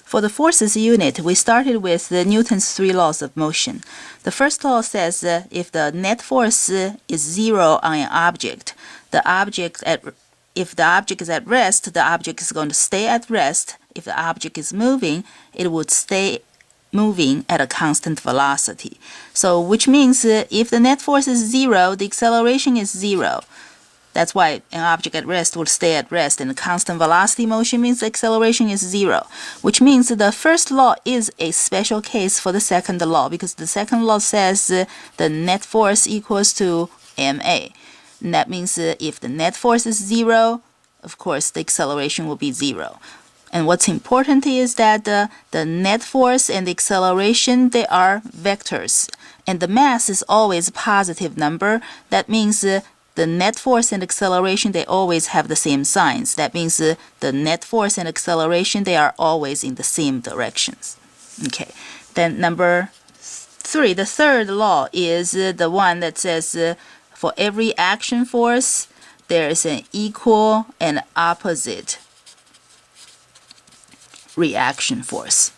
For the forces unit, we started with Newton's 3 laws of motion. The first law says if the net force is 0 on an object, if the object is at rest, the object is going to stay at rest. If the object is moving, it would stay moving at a constant velocity. So which means if the net force is 0, the acceleration is 0. That's why an object at rest will stay at rest, and the constant velocity motion means the acceleration is 0, which means the first law is a special case for the second law, because the second law says the net force equals to ma. And that means if the net force is 0, of course the acceleration will be 0. And what's important is that the net force and the acceleration, they are vectors, and the mass is always a positive number. That means the net force and acceleration, they always have the same signs. That means the net force and acceleration, they are always in the same directions. Okay, then number 3, the third law is the one that says for every action force, there is an equal and opposite reaction force.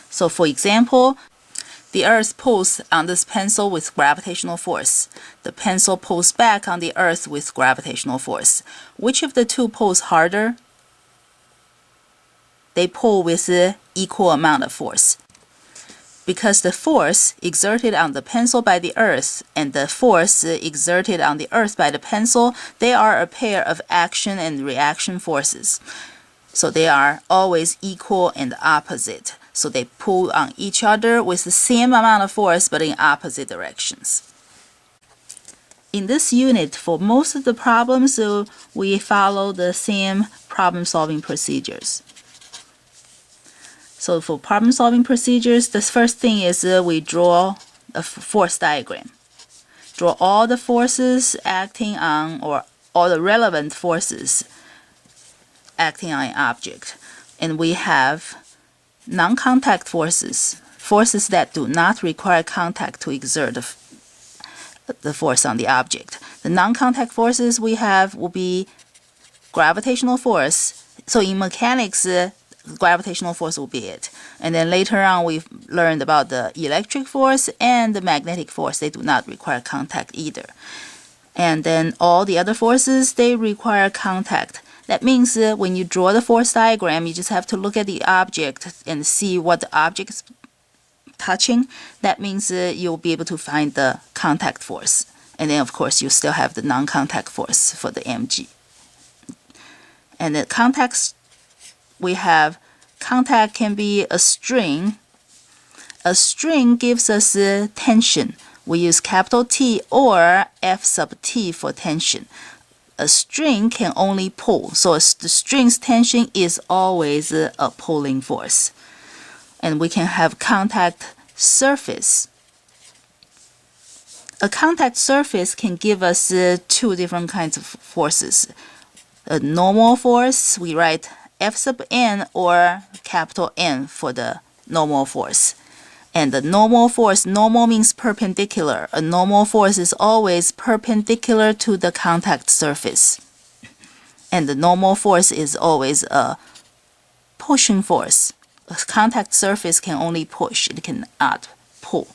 So for example, the Earth pulls on this pencil with gravitational force. The pencil pulls back on the Earth with gravitational force. Which of the two pulls harder? They pull with equal amount of force. Because the force exerted on the pencil by the Earth and the force exerted on the Earth by the pencil, they are a pair of action and reaction forces. So they are always equal and opposite. So they pull on each other with the same amount of force but in opposite directions. In this unit, for most of the problems, we follow the same problem-solving procedures. So for problem-solving procedures, the first thing is we draw a force diagram. Draw all the forces acting on, or all the relevant forces acting on an object. And we have non-contact forces, forces that do not require contact to exert the force on the object. The non-contact forces we have will be gravitational force. So in mechanics, gravitational force will be it. And then later on, we've learned about the electric force and the magnetic force. They do not require contact either. And then all the other forces, they require contact. That means when you draw the force diagram, you just have to look at the object and see what the object is touching. That means you'll be able to find the contact force. And then, of course, you still have the non-contact force for the mg. And the contacts, we have contact can be a string. A string gives us tension. We use capital T or F sub T for tension. A string can only pull, so the string's tension is always a pulling force. And we can have contact surface. A contact surface can give us two different kinds of forces. A normal force, we write F sub n or capital N for the normal force. And the normal force, normal means perpendicular. A normal force is always perpendicular to the contact surface. And the normal force is always a pushing force. A contact surface can only push, it cannot pull.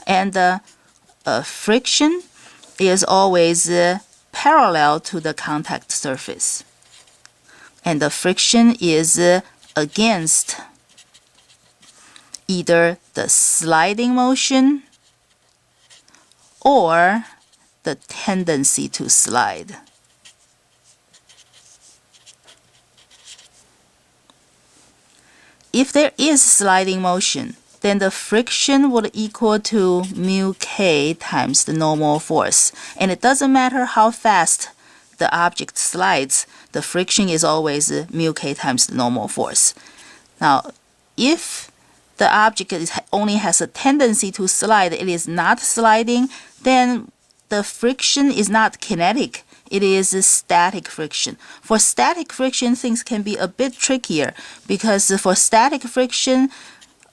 And the friction is always parallel to the contact surface. And the friction is against either the sliding motion or the tendency to slide. If there is sliding motion, then the friction would equal to mu k times the normal force. And it doesn't matter how fast the object slides, the friction is always mu k times the normal force. Now, if the object only has a tendency to slide, it is not sliding, then the friction is not kinetic. It is a static friction. For static friction, things can be a bit trickier because for static friction,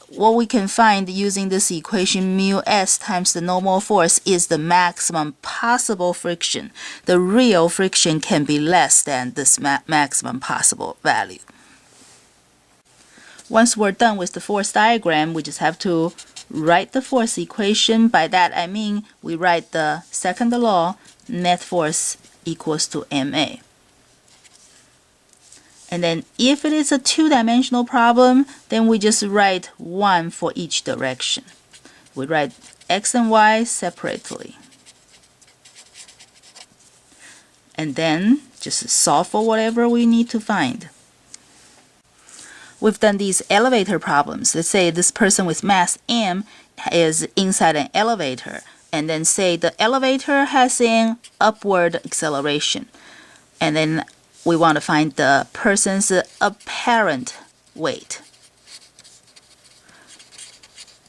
what we can find using this equation, mu s times the normal force, is the maximum possible friction. The real friction can be less than this maximum possible value. Once we're done with the force diagram, we just have to write the force equation. By that I mean we write the second law, net force equals to ma. And then if it is a two-dimensional problem, then we just write 1 for each direction. We write x and y separately. And then just solve for whatever we need to find. We've done these elevator problems. Let's say this person with mass m is inside an elevator, and then say the elevator has an upward acceleration. And then we want to find the person's apparent weight.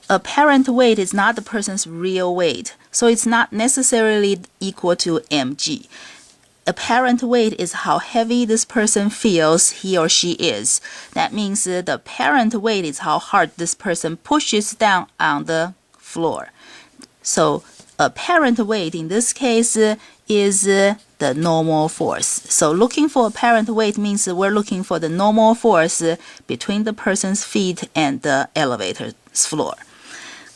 Apparent weight is not the person's real weight, so it's not necessarily equal to mg. Apparent weight is how heavy this person feels he or she is. That means the apparent weight is how hard this person pushes down on the floor. So apparent weight in this case is the normal force. So looking for apparent weight means we're looking for the normal force between the person's feet and the elevator's floor.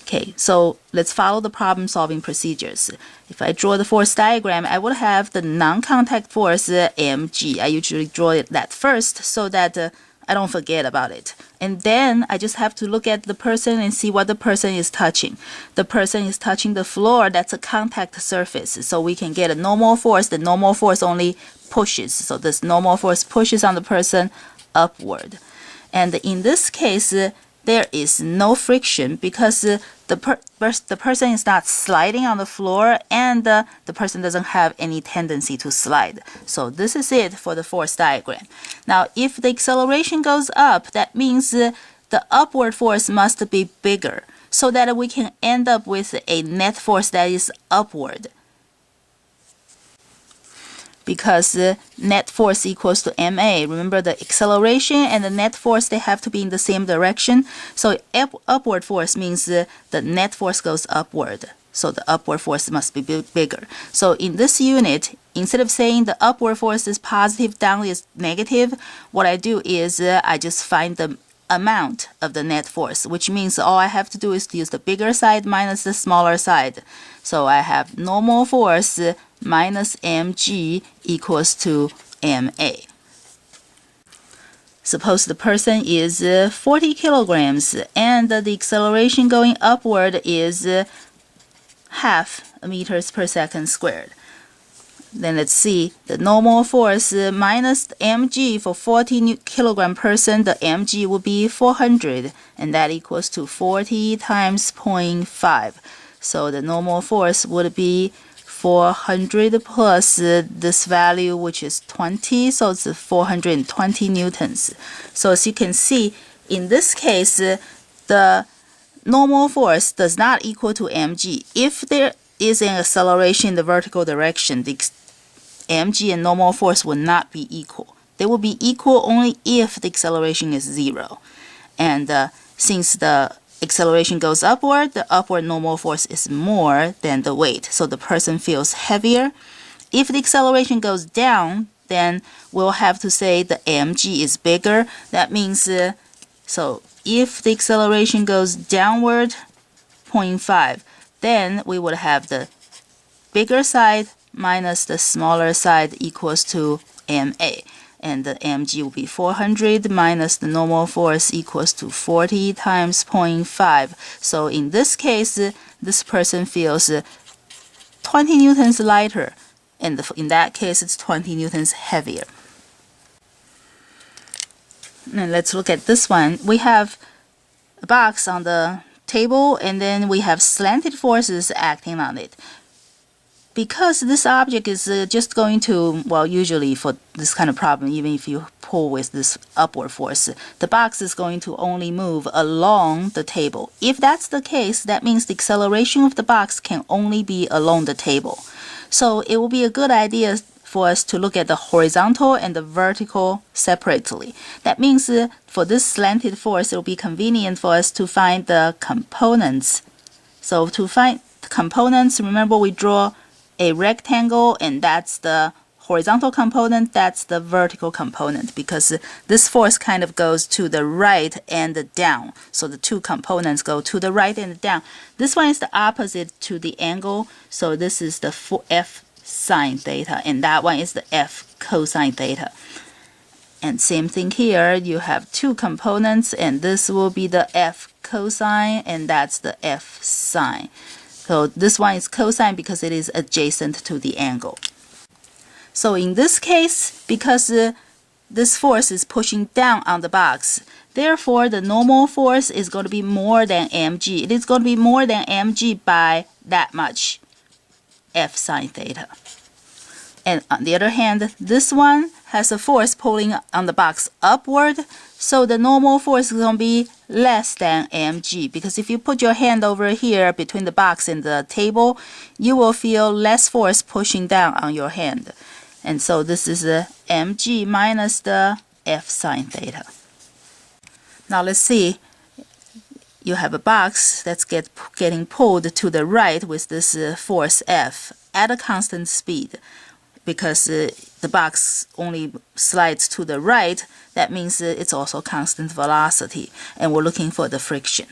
Okay, so let's follow the problem-solving procedures. If I draw the force diagram, I would have the non-contact force mg. I usually draw that first so that I don't forget about it. And then I just have to look at the person and see what the person is touching. The person is touching the floor. That's a contact surface. So we can get a normal force. The normal force only pushes. So this normal force pushes on the person upward. And in this case, there is no friction because the person is not sliding on the floor, and the person doesn't have any tendency to slide. So this is it for the force diagram. Now, if the acceleration goes up, that means the upward force must be bigger so that we can end up with a net force that is upward. Because net force equals to ma. Remember, the acceleration and the net force, they have to be in the same direction. So upward force means the net force goes upward. So the upward force must be bigger. So in this unit, instead of saying the upward force is positive, down is negative, what I do is I just find the amount of the net force, which means all I have to do is to use the bigger side minus the smaller side. So I have normal force minus mg equals to ma. Suppose the person is 40 kilograms and the acceleration going upward is half meters per second squared. Then let's see, the normal force minus the mg for 40 kilogram person, the mg will be 400, and that equals to 40 times 0.5. So the normal force would be 400 plus this value, which is 20, so it's 420 newtons. So as you can see, in this case, the normal force does not equal to mg. If there is an acceleration in the vertical direction, the mg and normal force will not be equal. They will be equal only if the acceleration is 0. And since the acceleration goes upward, the upward normal force is more than the weight, so the person feels heavier. If the acceleration goes down, then we'll have to say the mg is bigger. That means, so if the acceleration goes downward 0.5, then we would have the bigger side minus the smaller side equals to ma. And the mg will be 400 minus the normal force equals to 40 times 0.5. So in this case, this person feels 20 newtons lighter, and in that case, it's 20 newtons heavier. And let's look at this one. We have a box on the table, and then we have slanted forces acting on it. Because this object is just going to, well, usually for this kind of problem, even if you pull with this upward force, the box is going to only move along the table. If that's the case, that means the acceleration of the box can only be along the table. So it will be a good idea for us to look at the horizontal and the vertical separately. That means for this slanted force, it will be convenient for us to find the components. So to find the components, remember we draw a rectangle, and that's the horizontal component, that's the vertical component, because this force kind of goes to the right and down. So the two components go to the right and down. This one is the opposite to the angle, so this is the F sine theta, and that one is the F cosine theta. And same thing here, you have two components, and this will be the F cosine, and that's the F sine. So this one is cosine because it is adjacent to the angle. So in this case, because this force is pushing down on the box, therefore the normal force is going to be more than mg. It is going to be more than mg by that much, F sine theta. And on the other hand, this one has a force pulling on the box upward, so the normal force is going to be less than mg, because if you put your hand over here between the box and the table, you will feel less force pushing down on your hand. And so this is a mg minus the F sine theta. Now let's see, you have a box that's getting pulled to the right with this force F at a constant speed. Because the box only slides to the right, that means it's also constant velocity, and we're looking for the friction.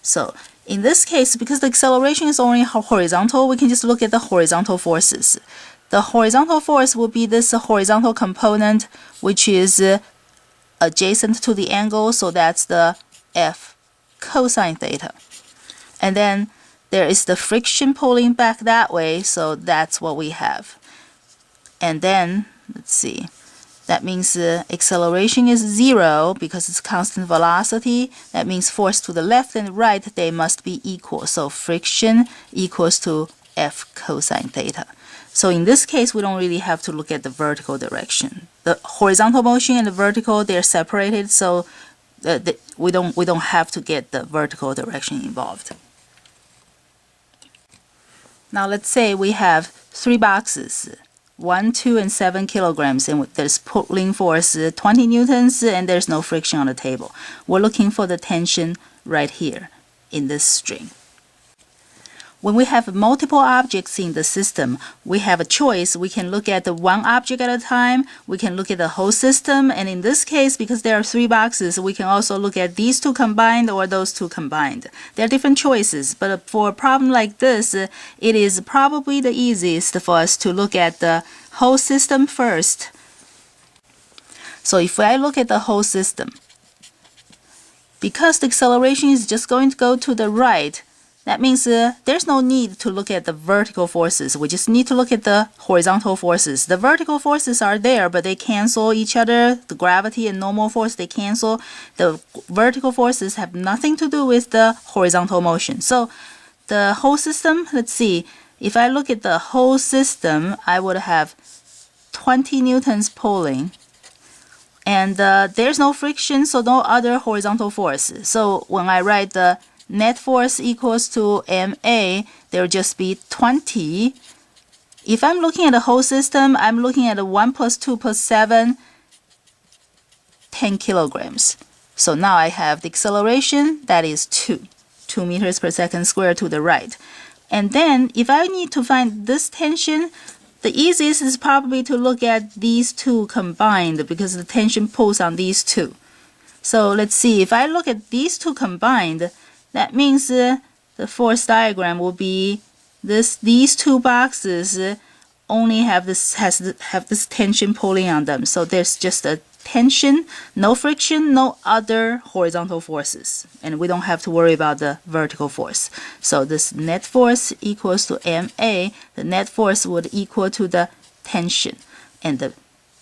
So in this case, because the acceleration is only horizontal, we can just look at the horizontal forces. The horizontal force will be this horizontal component, which is adjacent to the angle, so that's the F cosine theta. And then there is the friction pulling back that way, so that's what we have. And then, let's see, that means acceleration is 0 because it's constant velocity. That means force to the left and right, they must be equal. So friction equals to F cosine theta. So in this case, we don't really have to look at the vertical direction. The horizontal motion and the vertical, they're separated, so we don't have to get the vertical direction involved. Now let's say we have 3 boxes. 1, 2, and 7 kilograms, and there's pulling force 20 newtons, and there's no friction on the table. We're looking for the tension right here in this string. When we have multiple objects in the system, we have a choice. We can look at the one object at a time, we can look at the whole system, and in this case, because there are 3 boxes, we can also look at these two combined or those two combined. There are different choices, but for a problem like this, it is probably the easiest for us to look at the whole system first. So if I look at the whole system, because the acceleration is just going to go to the right, that means there's no need to look at the vertical forces. We just need to look at the horizontal forces. The vertical forces are there, but they cancel each other. The gravity and normal force, they cancel. The vertical forces have nothing to do with the horizontal motion. So the whole system, let's see. If I look at the whole system, I would have 20 newtons pulling. And there's no friction, so no other horizontal force. So when I write the net force equals to MA, there will just be 20. If I'm looking at the whole system, I'm looking at a 1 plus 2 plus 7, 10 kilograms. So now I have the acceleration, that is 2 meters per second squared to the right. And then if I need to find this tension, the easiest is probably to look at these two combined because the tension pulls on these two. So let's see, if I look at these two combined, that means the force diagram will be this. These two boxes only have this tension pulling on them. So there's just a tension, no friction, no other horizontal forces, and we don't have to worry about the vertical force. So this net force equals to MA. The net force would equal to the tension, and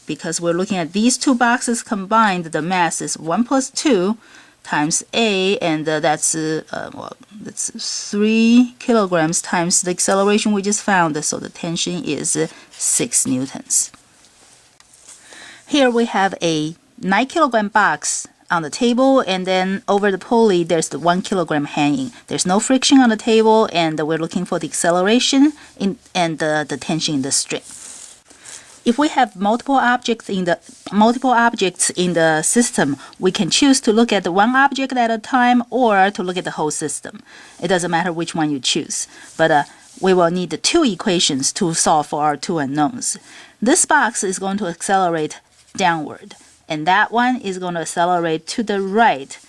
because we're looking at these two boxes combined, the mass is 1 plus 2 times A, and that's 3 kilograms times the acceleration we just found, so the tension is 6 newtons. Here we have a 9 kilogram box on the table, and then over the pulley there's the 1 kilogram hanging. There's no friction on the table, and we're looking for the acceleration and the tension in the string. If we have multiple objects in the system, we can choose to look at the one object at a time or to look at the whole system. It doesn't matter which one you choose. But we will need two equations to solve for our two unknowns. This box is going to accelerate downward, and that one is going to accelerate to the right.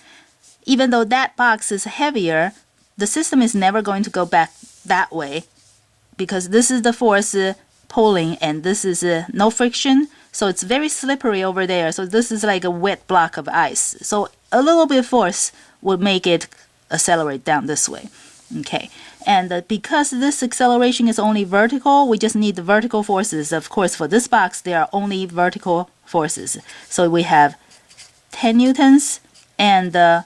Even though that box is heavier, the system is never going to go back that way because this is the force pulling and this is no friction, so it's very slippery over there. So this is like a wet block of ice. So a little bit of force would make it accelerate down this way. Okay, and because this acceleration is only vertical, we just need the vertical forces. Of course, for this box, there are only vertical forces. So we have 10 newtons and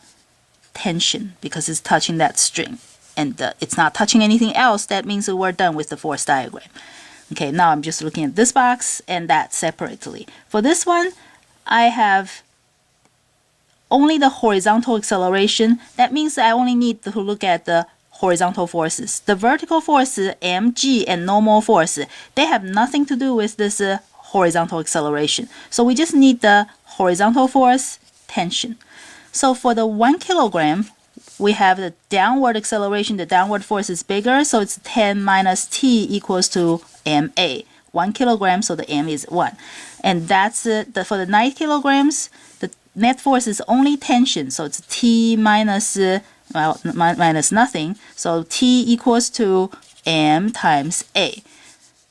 tension because it's touching that string. And it's not touching anything else. That means that we're done with the force diagram. Okay, now I'm just looking at this box and that separately. For this one, I have only the horizontal acceleration. That means I only need to look at the horizontal forces. The vertical force, mg, and normal force, they have nothing to do with this horizontal acceleration. So we just need the horizontal force, tension. So for the 1 kilogram, we have the downward acceleration. The downward force is bigger, so it's 10 minus t equals to ma. 1 kilogram, so the m is 1. And that's for the 9 kilograms, the net force is only tension, so it's t minus, minus nothing. So t equals to m times a.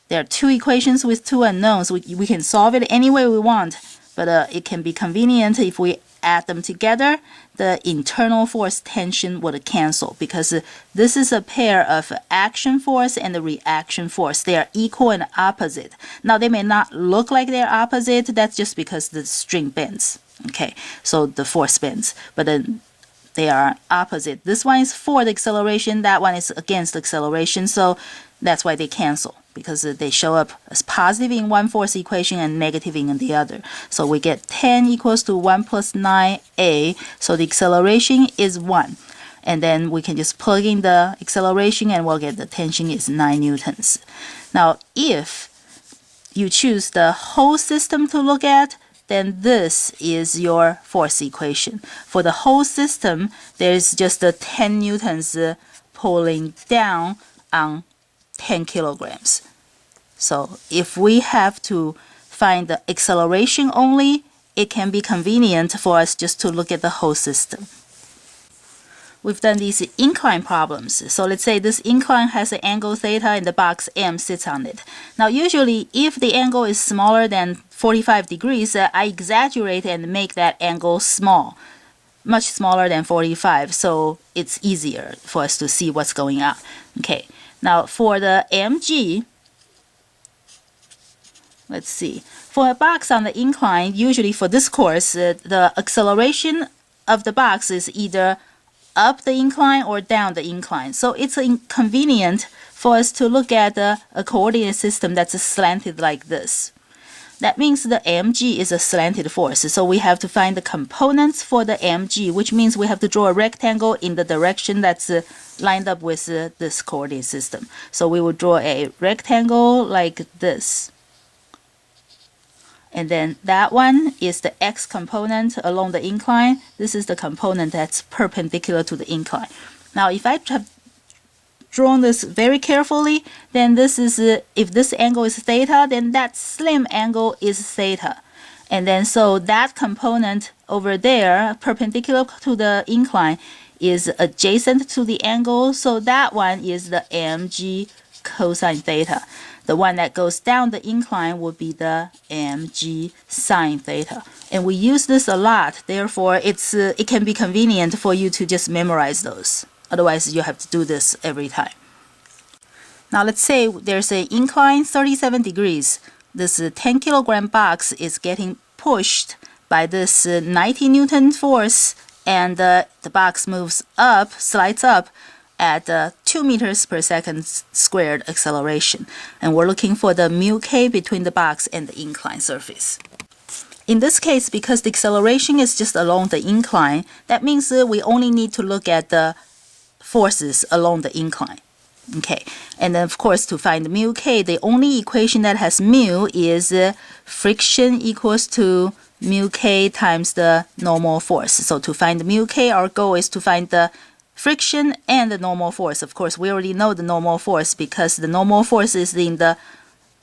There are two equations with two unknowns. We can solve it any way we want, but it can be convenient if we add them together. The internal force tension would cancel because this is a pair of action force and the reaction force. They are equal and opposite. Now they may not look like they're opposite. That's just because the string bends. Okay, so the force bends, but then they are opposite. This one is for the acceleration. That one is against the acceleration. So that's why they cancel, because they show up as positive in one force equation and negative in the other. So we get 10 equals to 1 plus 9a. So the acceleration is 1. And then we can just plug in the acceleration and we'll get the tension is 9 newtons. Now, if you choose the whole system to look at, then this is your force equation. For the whole system, there's just the 10 newtons pulling down on 10 kilograms. So if we have to find the acceleration only, it can be convenient for us just to look at the whole system. We've done these incline problems. So let's say this incline has an angle theta and the box M sits on it. Now usually if the angle is smaller than 45 degrees, I exaggerate and make that angle small, much smaller than 45, so it's easier for us to see what's going on. Okay. Now for the mg, let's see. For a box on the incline, usually for this course, the acceleration of the box is either up the incline or down the incline. So it's inconvenient for us to look at a coordinate system that's slanted like this. That means the mg is a slanted force. So we have to find the components for the mg, which means we have to draw a rectangle in the direction that's lined up with this coordinate system. So we will draw a rectangle like this. And then that one is the x component along the incline. This is the component that's perpendicular to the incline. Now if I have drawn this very carefully, then this is, if this angle is theta, then that slim angle is theta. And then so that component over there, perpendicular to the incline, is adjacent to the angle. So that one is the mg cosine theta. The one that goes down the incline would be the mg sine theta. And we use this a lot, therefore it can be convenient for you to just memorize those. Otherwise, you have to do this every time. Now let's say there's an incline 37 degrees. This 10 kilogram box is getting pushed by this 90 Newton force, and the box moves up, slides up at 2 meters per second squared acceleration. And we're looking for the mu k between the box and the incline surface. In this case, because the acceleration is just along the incline, that means we only need to look at the forces along the incline. Okay, and then of course to find mu k, the only equation that has mu is friction equals to mu k times the normal force. So to find mu k, our goal is to find the friction and the normal force. Of course, we already know the normal force because the normal force is in the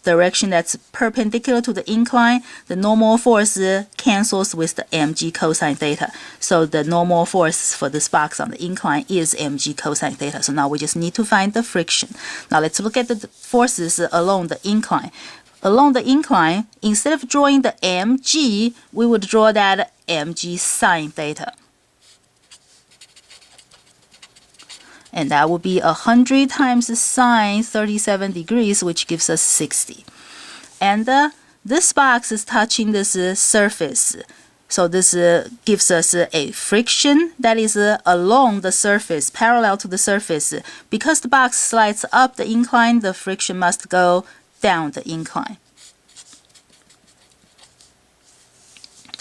direction that's perpendicular to the incline. The normal force cancels with the mg cosine theta. So the normal force for this box on the incline is mg cosine theta. So now we just need to find the friction. Now let's look at the forces along the incline. Along the incline, instead of drawing the mg, we would draw that mg sine theta. And that would be 100 times sine 37 degrees, which gives us 60. And this box is touching this surface. So this gives us a friction that is along the surface, parallel to the surface. Because the box slides up the incline, the friction must go down the incline.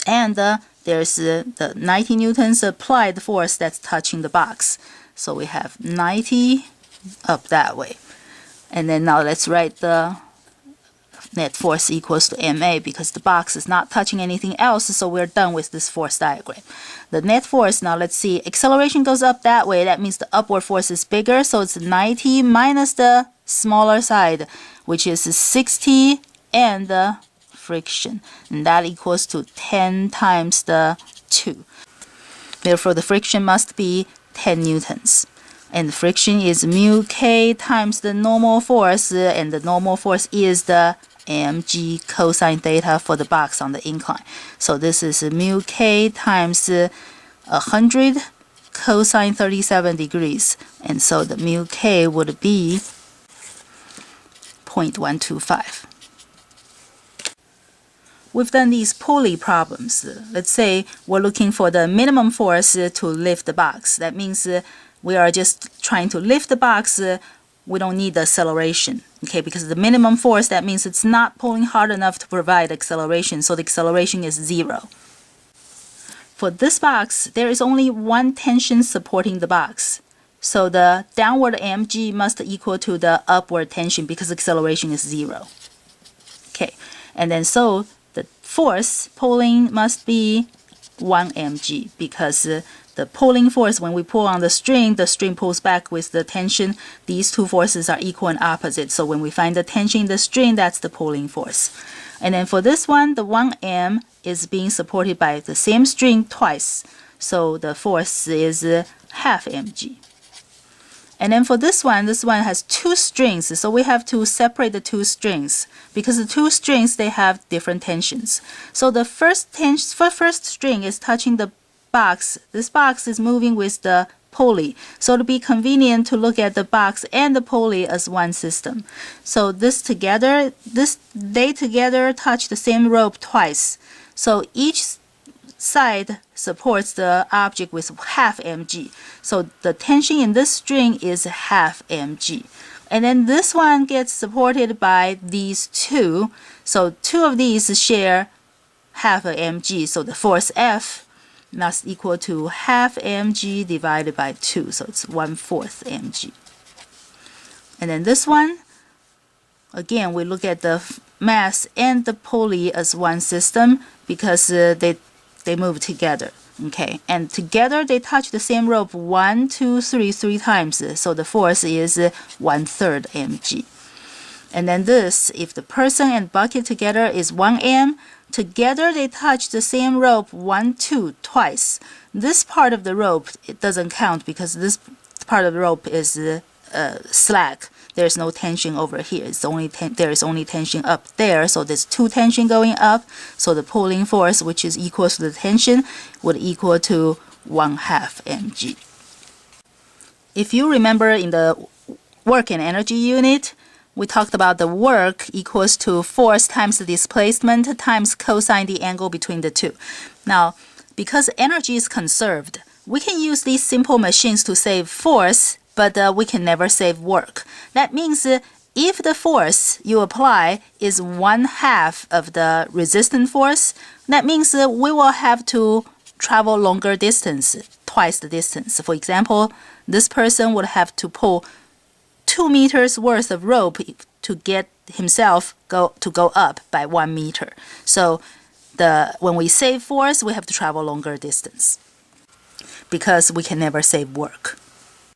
And there's the 90 newtons applied force that's touching the box. So we have 90 up that way. And then now let's write the net force equals to MA because the box is not touching anything else, so we're done with this force diagram. The net force, now let's see, acceleration goes up that way. That means the upward force is bigger, so it's 90 minus the smaller side, which is 60, and the friction. And that equals to 10 times the 2. Therefore, the friction must be 10 newtons. And the friction is mu k times the normal force, and the normal force is the mg cosine theta for the box on the incline. So this is mu k times 100 cosine 37 degrees. And so the mu k would be 0.125. We've done these Pulley problems. Let's say we're looking for the minimum force to lift the box. That means we are just trying to lift the box. We don't need the acceleration, okay? Because the minimum force, that means it's not pulling hard enough to provide acceleration, so the acceleration is 0. For this box, there is only one tension supporting the box. So the downward mg must equal to the upward tension because acceleration is 0. Okay, and then so the force pulling must be 1 mg because the pulling force, when we pull on the string pulls back with the tension. These two forces are equal and opposite. So when we find the tension in the string, that's the pulling force. And then for this one, the 1m is being supported by the same string twice. So the force is half mg. And then for this one has two strings, so we have to separate the two strings because the two strings, they have different tensions. So the first string is touching the box. This box is moving with the pulley. So it'll be convenient to look at the box and the pulley as one system. So they together touch the same rope twice. So each side supports the object with half mg. So the tension in this string is half mg. And then this one gets supported by these two. So two of these share half a mg. So the force F must equal to half mg divided by 2. So it's 1/4 mg. And then this one, again, we look at the mass and the pulley as one system because they move together, okay? And together they touch the same rope 1, 2, 3, 3 times. So the force is 1/3 mg. And then this, if the person and bucket together is 1 m, together they touch the same rope 1, 2 twice. This part of the rope, it doesn't count because this part of the rope is slack. There's no tension over here. There is only tension up there. So there's two tension going up. So the pulling force, which is equal to the tension, would equal to 1/2 mg. If you remember in the work and energy unit, we talked about the work equals to force times the displacement times cosine the angle between the two. Now, because energy is conserved, we can use these simple machines to save force, but we can never save work. That means if the force you apply is 1/2 of the resistant force, that means we will have to travel longer distance, twice the distance. For example, this person would have to pull 2 meters worth of rope to get himself to go up by 1 meter. So when we save force, we have to travel longer distance because we can never save work.